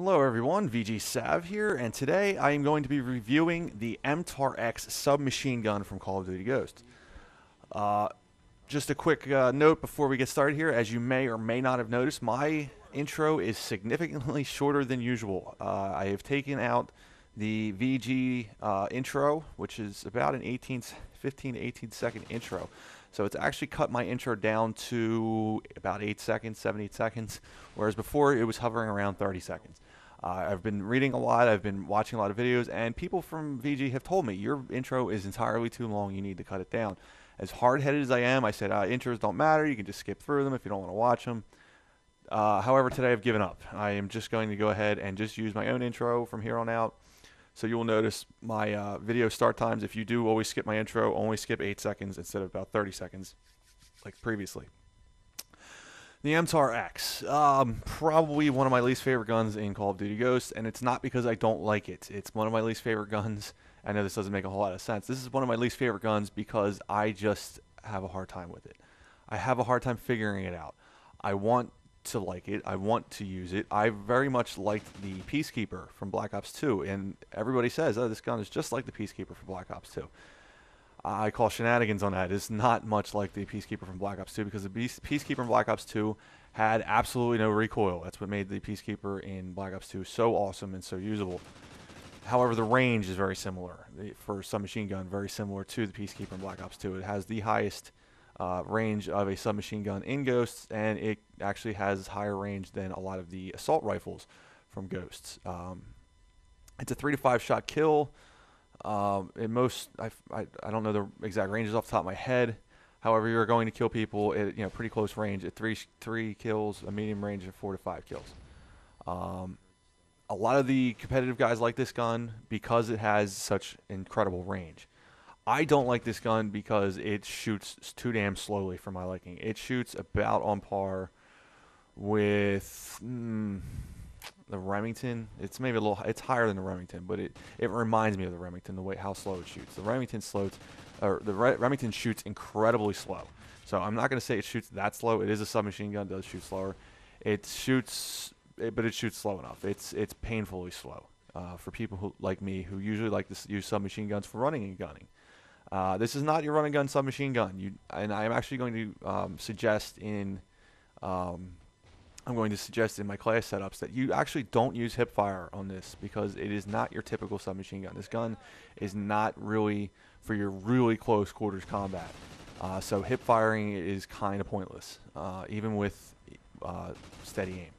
Hello everyone, VG Sav here, and today I am going to be reviewing the MTAR-X submachine gun from Call of Duty Ghosts. Just a quick note before we get started here. As you may or may not have noticed, my intro is significantly shorter than usual. I have taken out the VG intro, which is about an 15 to 18 second intro. So it's actually cut my intro down to about 8 seconds, 7, 8 seconds, whereas before it was hovering around 30 seconds. I've been reading a lot, I've been watching a lot of videos, and people from VG have told me, your intro is entirely too long, you need to cut it down. As hard-headed as I am, I said, intros don't matter, you can just skip through them if you don't want to watch them. However, today I've given up. I am just going to go ahead and just use my own intro from here on out. So you will notice my video start times, if you do always skip my intro, only skip 8 seconds instead of about 30 seconds like previously. The MTAR-X, probably one of my least favorite guns in Call of Duty Ghosts, and it's not because I don't like it. It's one of my least favorite guns. I know this doesn't make a whole lot of sense. This is one of my least favorite guns because I just have a hard time with it. I have a hard time figuring it out. I want to like it. I want to use it. I very much liked the Peacekeeper from Black Ops 2, and everybody says, oh, this gun is just like the Peacekeeper from Black Ops 2. I call shenanigans on that. It's not much like the Peacekeeper from Black Ops 2 because the Peacekeeper in Black Ops 2 had absolutely no recoil. That's what made the Peacekeeper in Black Ops 2 so awesome and so usable. However, the range is very similar. For submachine gun, very similar to the Peacekeeper in Black Ops 2. It has the highest range of a submachine gun in Ghosts, and it actually has higher range than a lot of the assault rifles from Ghosts. It's a 3 to 5 shot kill. In most, I don't know the exact ranges off the top of my head. However, you're going to kill people at pretty close range at three kills, a medium range of 4 to 5 kills. A lot of the competitive guys like this gun because it has such incredible range. I don't like this gun because it shoots too damn slowly for my liking. It shoots about on par with the Remington. It's maybe it's higher than the Remington, but it reminds me of the Remington, the way how slow it shoots. The Remington Remington shoots incredibly slow. So I'm not going to say it shoots that slow. It is a submachine gun, does shoot slower. It shoots, but it shoots slow enough. It's painfully slow for people who like me who usually like to use submachine guns for running and gunning. This is not your run and gun submachine gun. And I am actually going to suggest in my class setups that you actually don't use hip fire on this because it is not your typical submachine gun. This gun is not really for your really close quarters combat. So hip firing is kind of pointless, even with steady aim.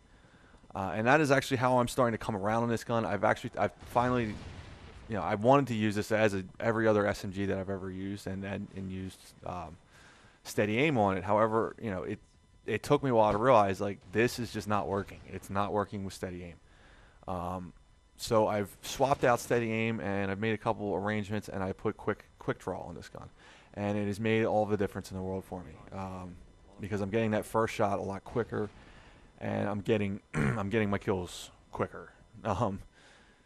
And that is actually how I'm starting to come around on this gun. I've finally, I wanted to use this as every other SMG that I've ever used, and used steady aim on it. However, it took me a while to realize, like, this is just not working. It's not working with steady aim. So I've swapped out steady aim, and I've made a couple arrangements, and I put quick draw on this gun. And it has made all the difference in the world for me. Because I'm getting that first shot a lot quicker, and I'm getting my kills quicker.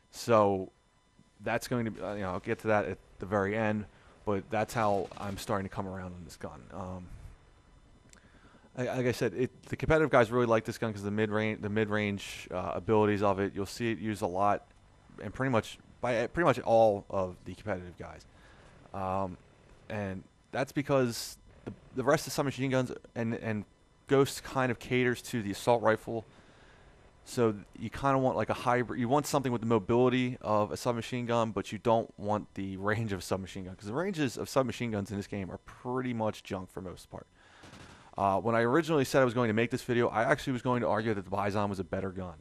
So that's going to be, I'll get to that at the very end, but that's how I'm starting to come around on this gun. Like I said, the competitive guys really like this gun because the mid-range abilities of it. You'll see it used a lot, and pretty much all of the competitive guys. And that's because the rest of submachine guns and Ghost kind of caters to the assault rifle. So you kind of want like a hybrid. You want something with the mobility of a submachine gun, but you don't want the range of a submachine gun because the ranges of submachine guns in this game are pretty much junk for most part. When I originally said I was going to make this video, I actually was going to argue that the Bison was a better gun.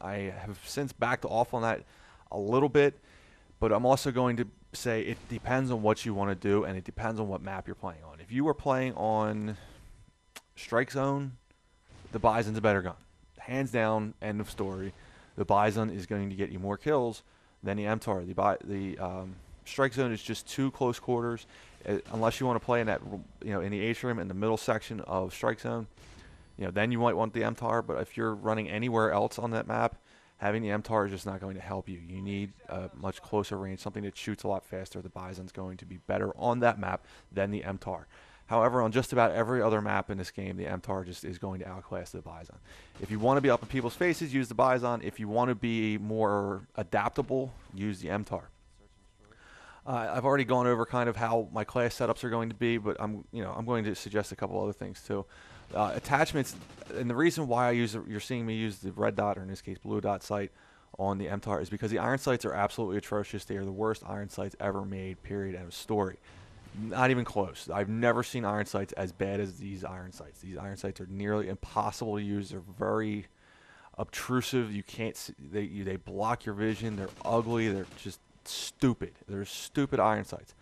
I have since backed off on that a little bit, but I'm also going to say it depends on what you want to do, and it depends on what map you're playing on. If you are playing on Strike Zone, the Bison's a better gun. Hands down, end of story. The Bison is going to get you more kills than the MTAR. The Strike Zone is just too close quarters. Unless you want to play in that, in the atrium in the middle section of Strike Zone, then you might want the MTAR. But if you're running anywhere else on that map, having the MTAR is just not going to help you. You need a much closer range, something that shoots a lot faster. The Bison's going to be better on that map than the MTAR. However, on just about every other map in this game, the MTAR just is going to outclass the Bison. If you want to be up in people's faces, use the Bison. If you want to be more adaptable, use the MTAR. I've already gone over kind of how my class setups are going to be, but I'm going to suggest a couple other things too. Attachments, and the reason why you're seeing me use the red dot, or in this case blue dot sight on the MTAR, is because the iron sights are absolutely atrocious. They are the worst iron sights ever made, period, end of story. Not even close. I've never seen iron sights as bad as these iron sights. These iron sights are nearly impossible to use. They're very obtrusive. You can't see, they block your vision. They're ugly. They're just stupid. They're stupid iron sights.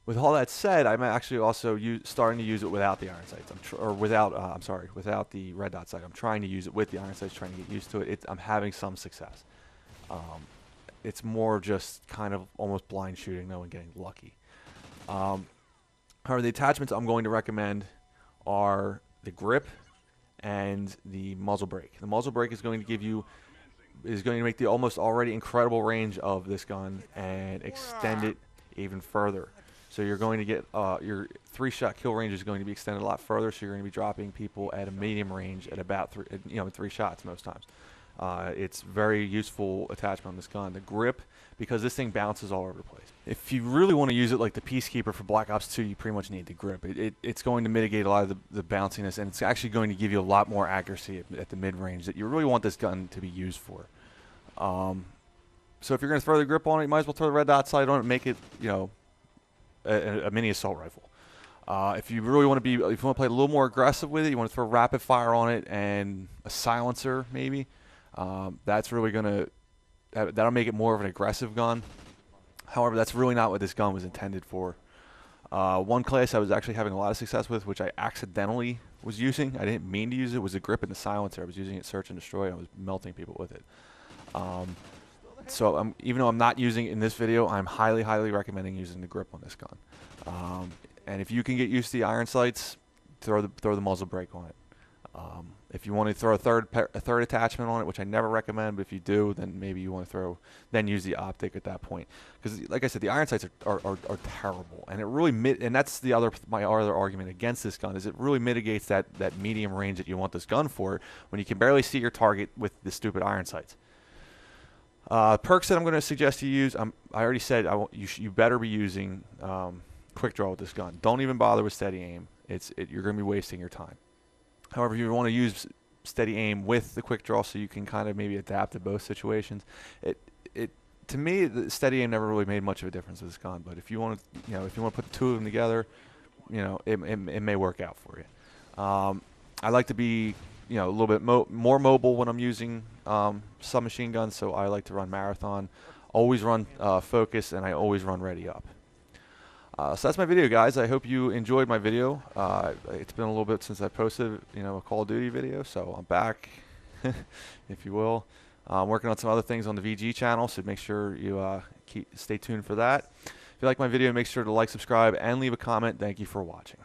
With all that said, I'm actually also starting to use it without the iron sights. Without the red dot sight. I'm trying to use it with the iron sights, trying to get used to it. I'm having some success. It's more just kind of almost blind shooting, though, and getting lucky. However, the attachments I'm going to recommend are the grip and the muzzle brake. The muzzle brake is going to make the almost already incredible range of this gun and extend it even further. So you're going to get your 3-shot kill range is going to be extended a lot further. So you're going to be dropping people at a medium range at about 3 shots most times. It's very useful attachment on this gun. The grip, because this thing bounces all over the place. If you really want to use it like the Peacekeeper for Black Ops 2, you pretty much need the grip. It's going to mitigate a lot of the bounciness, and it's actually going to give you a lot more accuracy at the mid-range that you really want this gun to be used for. So if you're going to throw the grip on it, you might as well throw the red dot sight on it and make it, a mini assault rifle. If you really want to if you want to play a little more aggressive with it, you want to throw rapid fire on it and a silencer maybe. That's really that'll make it more of an aggressive gun. However, that's really not what this gun was intended for. One class I was actually having a lot of success with, which I accidentally was using, I didn't mean to use it, was the grip and the silencer. I was using it search and destroy, and I was melting people with it. So even though I'm not using it in this video, I'm highly, highly recommending using the grip on this gun. And if you can get used to the iron sights, throw the muzzle brake on it. If you want to throw a third attachment on it, which I never recommend, but if you do, then maybe you want to then use the optic at that point. Because, like I said, the iron sights are terrible, and it really and that's my other argument against this gun, is it really mitigates that medium range that you want this gun for when you can barely see your target with the stupid iron sights. Perks that I'm going to suggest you use, I already said you better be using quick draw with this gun. Don't even bother with steady aim. You're going to be wasting your time. However, if you want to use steady aim with the quick draw, so you can kind of maybe adapt to both situations, to me, the steady aim never really made much of a difference with this gun. But if you want to, put the two of them together, it may work out for you. I like to be, a little bit more mobile when I'm using submachine guns, so I like to run marathon, always run focus, and I always run ready up. So that's my video, guys. I hope you enjoyed my video. It's been a little bit since I posted, a Call of Duty video, so I'm back, if you will. I'm working on some other things on the VG channel, so make sure you stay tuned for that. If you like my video, make sure to like, subscribe, and leave a comment. Thank you for watching.